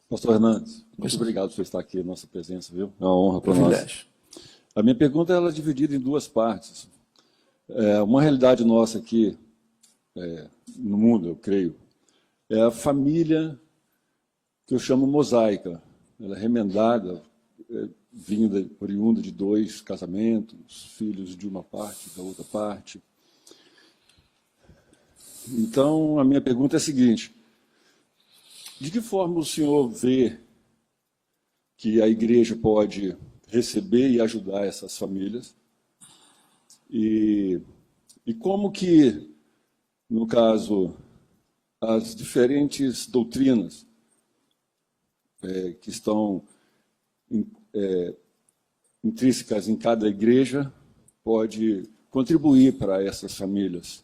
Pastor Hernandes, muito obrigado por estar aqui, nossa presença, viu? É uma honra para nós. Privilégio. A minha pergunta ela é dividida em duas partes. Uma realidade nossa aqui, no mundo, eu creio, é a família que eu chamo mosaica. Ela é remendada, vinda, oriunda de 2 casamentos, filhos de uma parte, da outra parte. Então, a minha pergunta é a seguinte: de que forma o senhor vê que a igreja pode receber e ajudar essas famílias? E como que, no caso, as diferentes doutrinas que estão intrínsecas em cada igreja pode contribuir para essas famílias,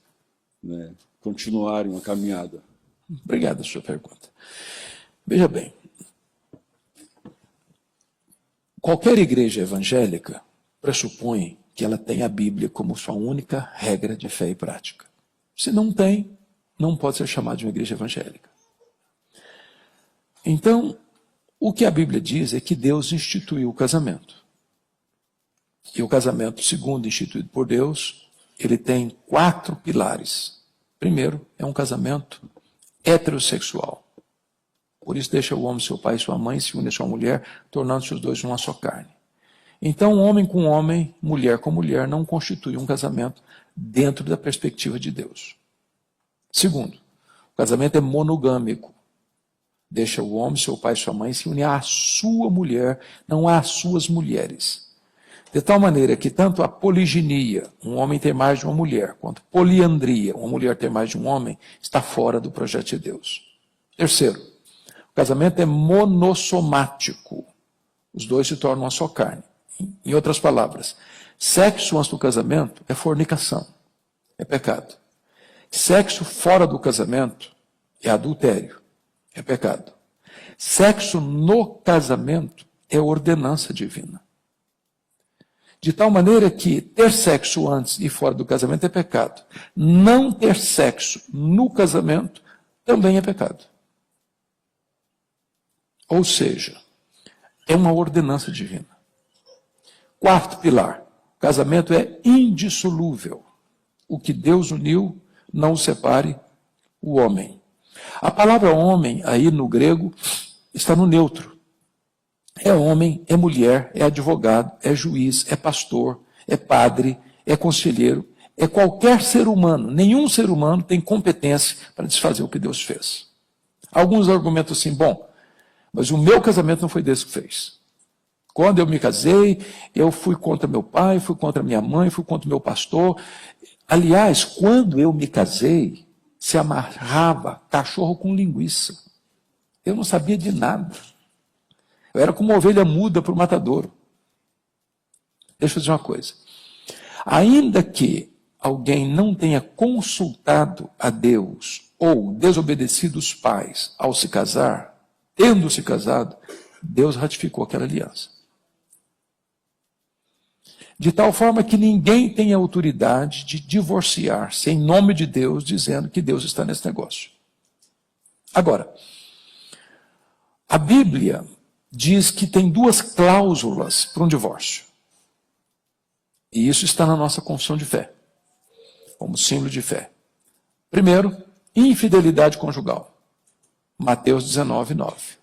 né, continuarem a caminhada? Obrigado pela sua pergunta. Veja bem, qualquer igreja evangélica pressupõe que ela tem a Bíblia como sua única regra de fé e prática. Se não tem, não pode ser chamada de uma igreja evangélica. Então, o que a Bíblia diz é que Deus instituiu o casamento. E o casamento, segundo instituído por Deus, ele tem 4 pilares. Primeiro, é um casamento heterossexual. Por isso deixa o homem, seu pai e sua mãe, se une a sua mulher, tornando-se os dois uma só carne. Então, homem com homem, mulher com mulher, não constitui um casamento dentro da perspectiva de Deus. Segundo, o casamento é monogâmico. Deixa o homem, seu pai e sua mãe se unir à sua mulher, não às suas mulheres. De tal maneira que tanto a poliginia, um homem ter mais de uma mulher, quanto poliandria, uma mulher ter mais de um homem, está fora do projeto de Deus. Terceiro, o casamento é monossomático. Os dois se tornam uma só carne. Em outras palavras, sexo antes do casamento é fornicação, é pecado. Sexo fora do casamento é adultério, é pecado. Sexo no casamento é ordenança divina. De tal maneira que ter sexo antes e fora do casamento é pecado. Não ter sexo no casamento também é pecado. Ou seja, é uma ordenança divina. Quarto pilar, o casamento é indissolúvel. O que Deus uniu, não o separe o homem. A palavra homem, aí no grego, está no neutro. É homem, é mulher, é advogado, é juiz, é pastor, é padre, é conselheiro, é qualquer ser humano. Nenhum ser humano tem competência para desfazer o que Deus fez. Alguns argumentam assim, bom, mas o meu casamento não foi Deus que fez. Quando eu me casei, eu fui contra meu pai, fui contra minha mãe, fui contra meu pastor. Aliás, quando eu me casei, se amarrava cachorro com linguiça. Eu não sabia de nada. Eu era como uma ovelha muda para o matadouro. Deixa eu dizer uma coisa. Ainda que alguém não tenha consultado a Deus ou desobedecido os pais ao se casar, tendo se casado, Deus ratificou aquela aliança. De tal forma que ninguém tem autoridade de divorciar-se em nome de Deus, dizendo que Deus está nesse negócio. Agora, a Bíblia diz que tem 2 cláusulas para um divórcio. E isso está na nossa confissão de fé, como símbolo de fé. Primeiro, infidelidade conjugal. Mateus 19, 9.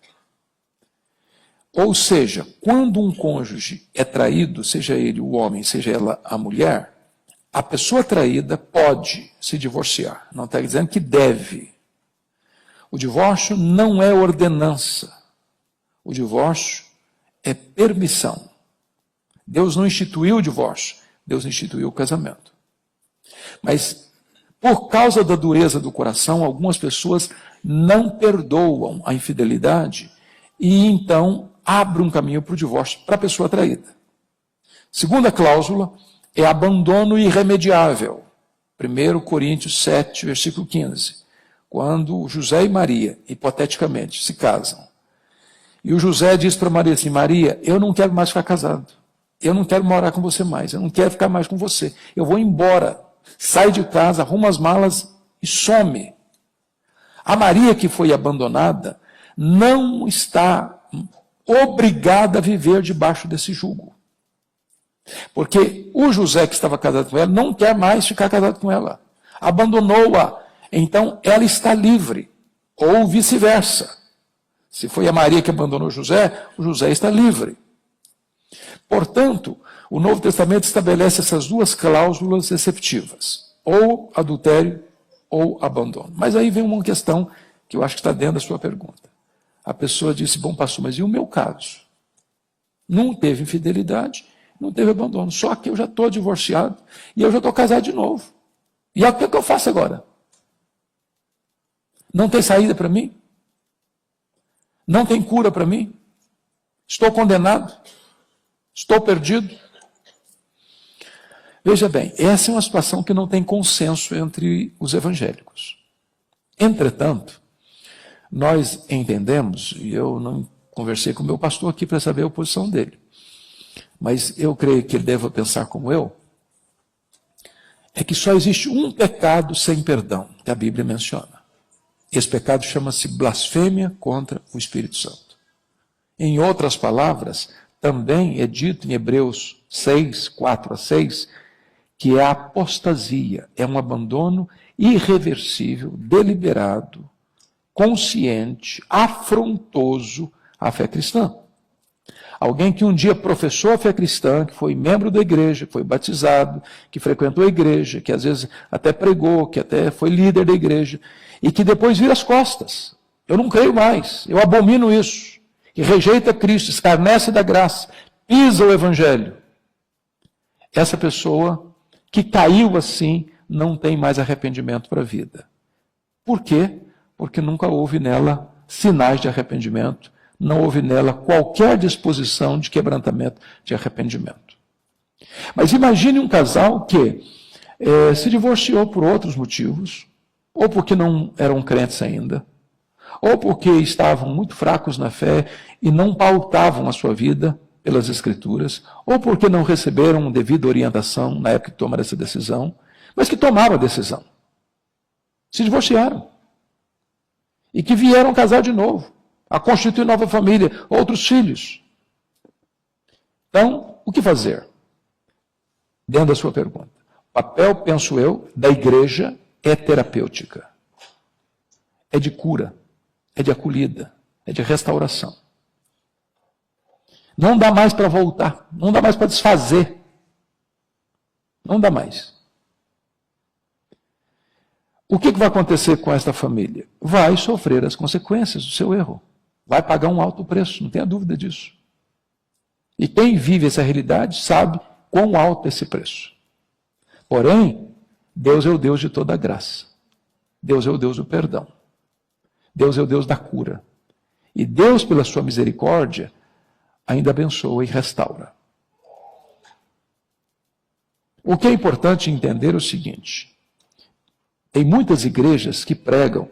Ou seja, quando um cônjuge é traído, seja ele o homem, seja ela a mulher, a pessoa traída pode se divorciar. Não está dizendo que deve. O divórcio não é ordenança. O divórcio é permissão. Deus não instituiu o divórcio, Deus instituiu o casamento. Mas, por causa da dureza do coração, algumas pessoas não perdoam a infidelidade e então abrem um caminho para o divórcio para a pessoa traída. Segunda cláusula é abandono irremediável. 1 Coríntios 7, versículo 15. Quando José e Maria, hipoteticamente, se casam. E o José diz para Maria assim, Maria, eu não quero mais ficar casado. Eu não quero morar com você mais. Eu não quero ficar mais com você. Eu vou embora. Sai de casa, arruma as malas e some. A Maria que foi abandonada não está obrigada a viver debaixo desse jugo. Porque o José que estava casado com ela não quer mais ficar casado com ela. Abandonou-a. Então ela está livre. Ou vice-versa. Se foi a Maria que abandonou o José está livre. Portanto, o Novo Testamento estabelece essas duas cláusulas exceptivas. Ou adultério ou abandono. Mas aí vem uma questão que eu acho que está dentro da sua pergunta. A pessoa disse, bom pastor, mas e o meu caso? Não teve infidelidade, não teve abandono. Só que eu já estou divorciado e eu já estou casado de novo. E o que eu faço agora? Não tem saída para mim? Não tem cura para mim? Estou condenado? Estou perdido? Veja bem, essa é uma situação que não tem consenso entre os evangélicos. Entretanto, nós entendemos, e eu não conversei com o meu pastor aqui para saber a posição dele, mas eu creio que ele deva pensar como eu, é que só existe um pecado sem perdão, que a Bíblia menciona. Esse pecado chama-se blasfêmia contra o Espírito Santo. Em outras palavras, também é dito em Hebreus 6, 4 a 6, que é a apostasia, é um abandono irreversível, deliberado, consciente, afrontoso à fé cristã. Alguém que um dia professou a fé cristã, que foi membro da igreja, que foi batizado, que frequentou a igreja, que às vezes até pregou, que até foi líder da igreja, e que depois vira as costas. Eu não creio mais, eu abomino isso. Que rejeita Cristo, escarnece da graça, pisa o evangelho. Essa pessoa que caiu assim, não tem mais arrependimento para a vida. Por quê? Porque nunca houve nela sinais de arrependimento, não houve nela qualquer disposição de quebrantamento, de arrependimento. Mas imagine um casal que se divorciou por outros motivos, ou porque não eram crentes ainda, ou porque estavam muito fracos na fé e não pautavam a sua vida pelas Escrituras, ou porque não receberam devida orientação na época que tomaram essa decisão, mas que tomaram a decisão. Se divorciaram. E que vieram casar de novo, a constituir nova família, outros filhos. Então, o que fazer? Dentro da sua pergunta. O papel, penso eu, da igreja é terapêutica. É de cura, é de acolhida, é de restauração. Não dá mais para voltar, não dá mais para desfazer. Não dá mais. O que vai acontecer com esta família? Vai sofrer as consequências do seu erro. Vai pagar um alto preço, não tenha dúvida disso. E quem vive essa realidade sabe quão alto é esse preço. Porém, Deus é o Deus de toda a graça. Deus é o Deus do perdão. Deus é o Deus da cura. E Deus, pela sua misericórdia, ainda abençoa e restaura. O que é importante entender é o seguinte: tem muitas igrejas que pregam,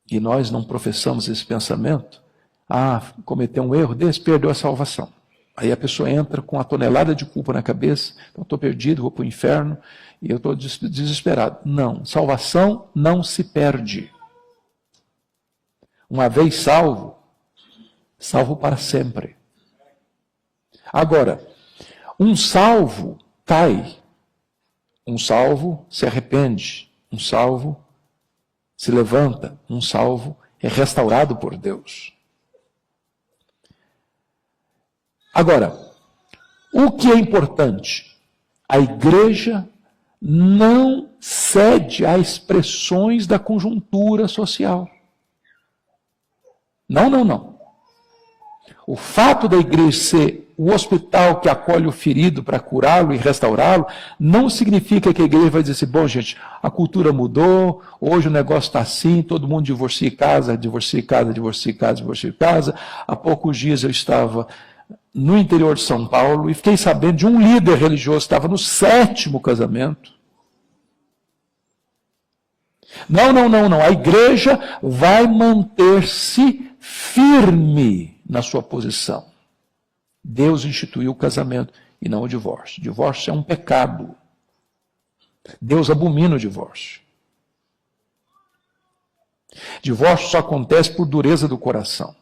e nós não professamos esse pensamento, cometeu um erro desse, perdeu a salvação. Aí a pessoa entra com uma tonelada de culpa na cabeça, então estou perdido, vou para o inferno, e eu estou desesperado. Não, salvação não se perde. Uma vez salvo, salvo para sempre. Agora, um salvo cai, um salvo se arrepende, um salvo se levanta, um salvo é restaurado por Deus. Agora, o que é importante? A igreja não cede a expressões da conjuntura social. Não, não, não. O fato da igreja ser o hospital que acolhe o ferido para curá-lo e restaurá-lo, não significa que a igreja vai dizer assim, bom gente, a cultura mudou, hoje o negócio está assim, todo mundo divorcia casa, divorcia casa, divorcia casa, divorcia casa. Há poucos dias eu estava no interior de São Paulo e fiquei sabendo de um líder religioso que estava no 7º casamento. Não, não, não, não. A igreja vai manter-se firme na sua posição. Deus instituiu o casamento e não o divórcio. Divórcio é um pecado. Deus abomina o divórcio. Divórcio só acontece por dureza do coração.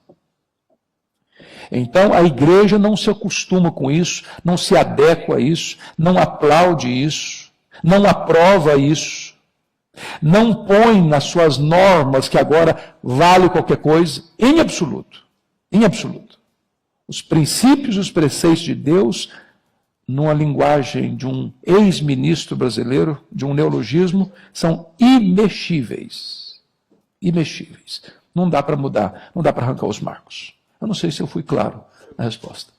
Então, a igreja não se acostuma com isso, não se adequa a isso, não aplaude isso, não aprova isso, não põe nas suas normas que agora vale qualquer coisa, em absoluto. Em absoluto. Os princípios e os preceitos de Deus, numa linguagem de um ex-ministro brasileiro, de um neologismo, são imexíveis. Imexíveis. Não dá para mudar, não dá para arrancar os marcos. Eu não sei se eu fui claro na resposta.